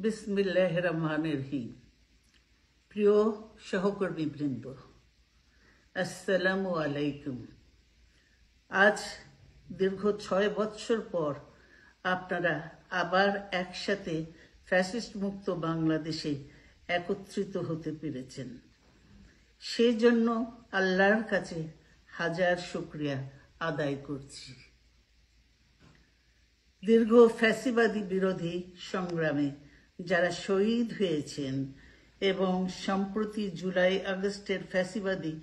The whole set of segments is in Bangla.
বিসমিল্লাহির রহমানির রহিম। প্রিয় সহকর্মীবৃন্দ, আসসালামু আলাইকুম। আজ দীর্ঘ 6 বৎসর পর আপনারা আবার একসাথে ফ্যাসিস্ট মুক্ত বাংলাদেশে একত্রিত হতে পেরেছেন। সেজন্য আল্লাহর কাছে হাজার শুকরিয়া আদায় করছি। দীর্ঘ ফ্যাসিবাদী বিরোধী সংগ্রামে যারা শহীদ হয়েছেন এবং সম্প্রতি জুলাই আগস্টের ফ্যাসিবাদী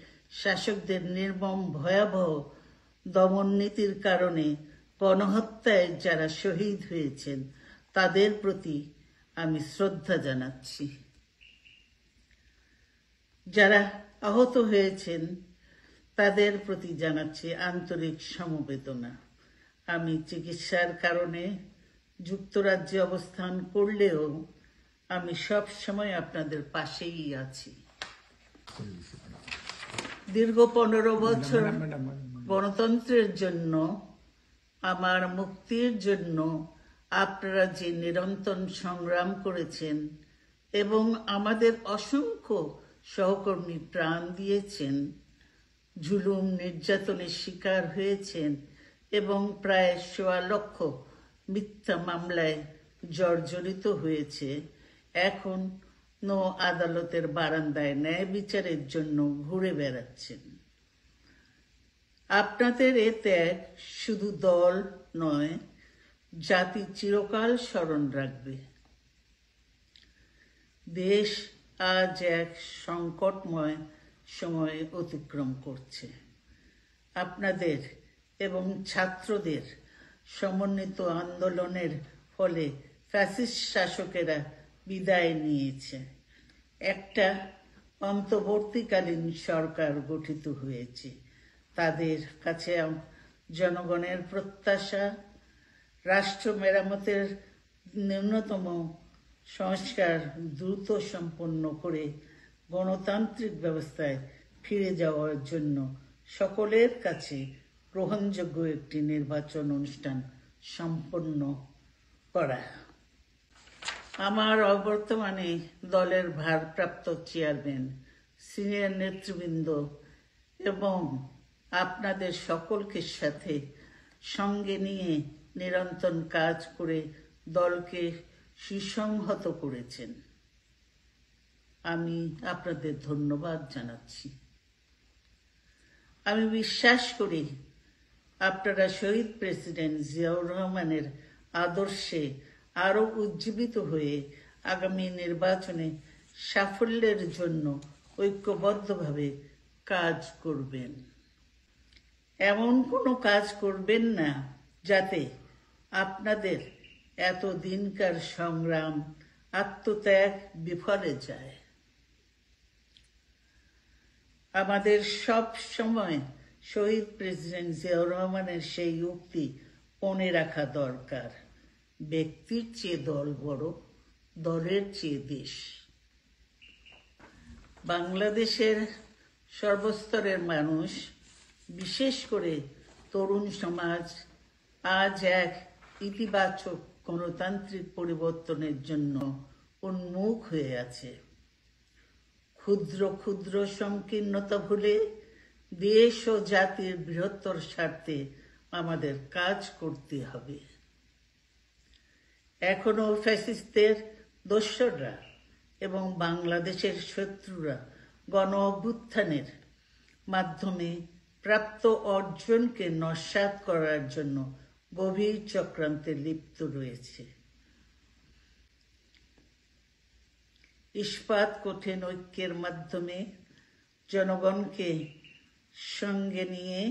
শাসকদের নির্মম ভয়াবহ দমন নীতির কারণে গণহত্যায় যারা শহীদ হয়েছেন তাদের প্রতি আমি শ্রদ্ধা জানাচ্ছি। যারা আহত হয়েছেন তাদের প্রতি জানাচ্ছি আন্তরিক সমবেদনা। আমি চিকিৎসার কারণে যুক্তরাজ্যে অবস্থান করলেও আমি সব সময় আপনাদের পাশেই আছি। দীর্ঘ 15 বছর গণতন্ত্রের জন্য, আমার মুক্তির জন্য আপনারা যে নিরন্তর সংগ্রাম করেছেন এবং আমাদের অসংখ্য সহকর্মী প্রাণ দিয়েছেন, জুলুম নির্যাতনের শিকার হয়েছেন এবং প্রায় 1.25 লক্ষ মিথ্যা মামলায় জর্জরিত হয়েছে, এখন আদালতের বারান্দায় ন্যায় বিচারের জন্য ঘুরে বেড়াচ্ছেন। আপনাদের এ ত্যাগ শুধু দল নয়, জাতি চিরকাল স্মরণ রাখবে। দেশ আজ এক সংকটময় সময় অতিক্রম করছে। আপনাদের এবং ছাত্রদের সমন্বিত আন্দোলনের ফলে ফ্যাসিস্ট শাসকেরা বিদায় নিয়েছে। একটা অন্তর্বর্তীকালীন সরকার গঠিত হয়েছে। তাদের কাছে জনগণের প্রত্যাশা, রাষ্ট্র মেরামতের ন্যূনতম সংস্কার দ্রুত সম্পন্ন করে গণতান্ত্রিক ব্যবস্থায় ফিরে যাওয়ার জন্য সকলের কাছে গ্রহণযোগ্য একটি নির্বাচন অনুষ্ঠান সম্পন্ন করা। আমার অবর্তমানে দলের ভারপ্রাপ্ত চেয়ারম্যান, সিনিয়র নেতৃবৃন্দ এবং আপনাদের সকলকে সাথে সঙ্গে নিয়ে নিরন্তর কাজ করে দলকে সুসংহত করেছেন। আমি আপনাদের ধন্যবাদ জানাচ্ছি। আমি বিশ্বাস করি আপনারা শহীদ প্রেসিডেন্ট জিয়াউর রহমানের আদর্শে আরো উজ্জীবিত হয়ে আগামী নির্বাচনে সাফল্যের জন্য ঐক্যবদ্ধভাবে কাজ করবেন। এমন কোনো কাজ করবেন না যাতে আপনাদের এতদিনকার সংগ্রাম, আত্মত্যাগ বিফলে যায়। আমাদের সব সময় শহীদ প্রেসিডেন্ট জিয়াউর রহমানের সেই উক্তি মনে রাখা দরকার, ব্যক্তির চেয়ে দল বড়, দলের চেয়ে দেশ। বাংলাদেশের সর্বস্তরের মানুষ, বিশেষ করে তরুণ সমাজ আজ এক ইতিবাচক গণতান্ত্রিক পরিবর্তনের জন্য উন্মুখ হয়ে আছে। ক্ষুদ্র ক্ষুদ্র সংকীর্ণতা ভুলে দেশ ও জাতির বৃহত্তর স্বার্থে আমাদের কাজ করতে হবে। এখনো ফ্যাসিস্টদের দোসররা এবং বাংলাদেশের শত্রুরা গণ অভ্যুত্থানের মাধ্যমে প্রাপ্ত অর্জনকে নস্যাৎ করার জন্য গভীর চক্রান্তে লিপ্ত রয়েছে। ইস্পাত কঠিন ঐক্যের মাধ্যমে জনগণকে সঙ্গে নিয়ে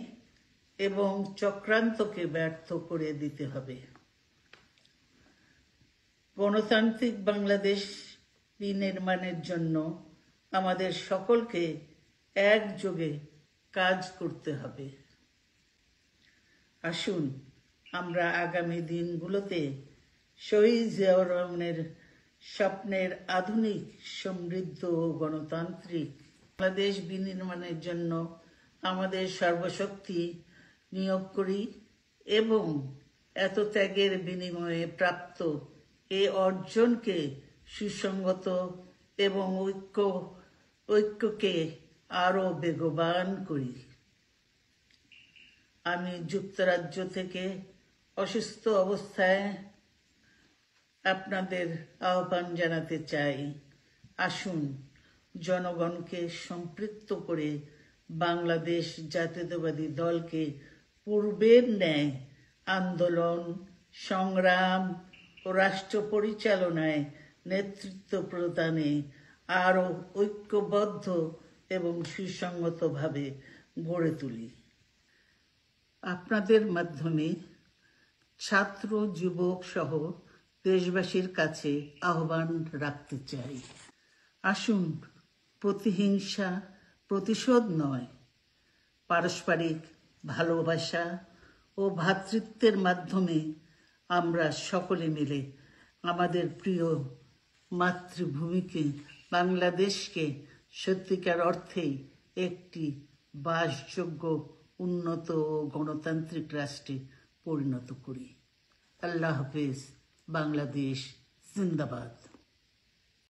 এবং চক্রান্তকে ব্যর্থ করে দিতে হবে। গণতান্ত্রিক বাংলাদেশ বিনির্মাণের জন্য আমাদের সকলকে একযোগে কাজ করতে হবে। আসুন আমরা আগামী দিনগুলোতে শহীদ জিয়াউর রহমানের স্বপ্নের আধুনিক, সমৃদ্ধ ও গণতান্ত্রিক বাংলাদেশ বিনির্মাণের জন্য আমাদের সর্বশক্তি নিয়োগ করি এবং এত ত্যাগের বিনিময়ে প্রাপ্ত এই অর্জনকে সুসংগত এবং ঐক্যকে আরো বেগবান করি। আমি যুক্তরাজ্য থেকে অসুস্থ অবস্থায় আপনাদের আহ্বান জানাতে চাই, আসুন জনগণকে সম্পৃক্ত করে বাংলাদেশ জাতীয়তাবাদী দলকে পূর্বের ন্যায় আন্দোলন, সংগ্রাম ও রাষ্ট্র পরিচালনায় নেতৃত্ব প্রদানে আরো ঐক্যবদ্ধ এবং সুসংগতভাবে গড়ে তুলি। আপনাদের মাধ্যমে ছাত্র, যুবক সহ দেশবাসীর কাছে আহ্বান রাখতে চাই, আসুন প্রতিহিংসা, প্রতিশোধ নয়, পারস্পরিক ভালোবাসা ও ভ্রাতৃত্বের মাধ্যমে আমরা সকলে মিলে আমাদের প্রিয় মাতৃভূমিকে, বাংলাদেশকে সত্যিকার অর্থেই একটি বাসযোগ্য, উন্নত ও গণতান্ত্রিক রাষ্ট্রে পরিণত করি। আল্লাহ হাফেজ। বাংলাদেশ জিন্দাবাদ।